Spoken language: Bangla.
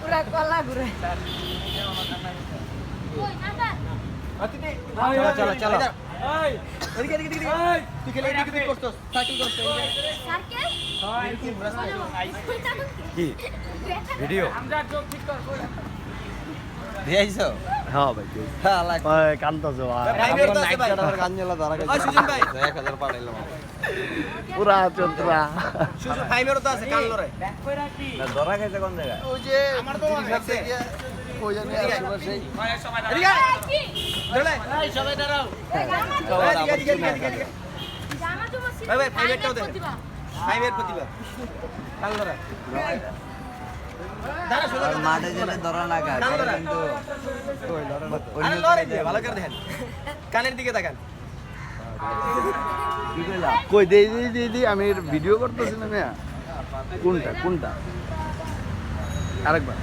পুরা কলা ঘুরে চলো চলো কি ভিডিও দিয়েছো হ্যাঁ ভাই কান্তাছে পুরা চন্দ্রা ধরা খাইছে কোন জায়গায় ওই যে ওই জানি আশেপাশেই মাঠে জেলে ধরা লাগা কিন্তু ভালো করে দেখেন কানের দিকে তাকান কই দেই আমি ভিডিও করতেছি না মিয়া কোনটা আরেকবার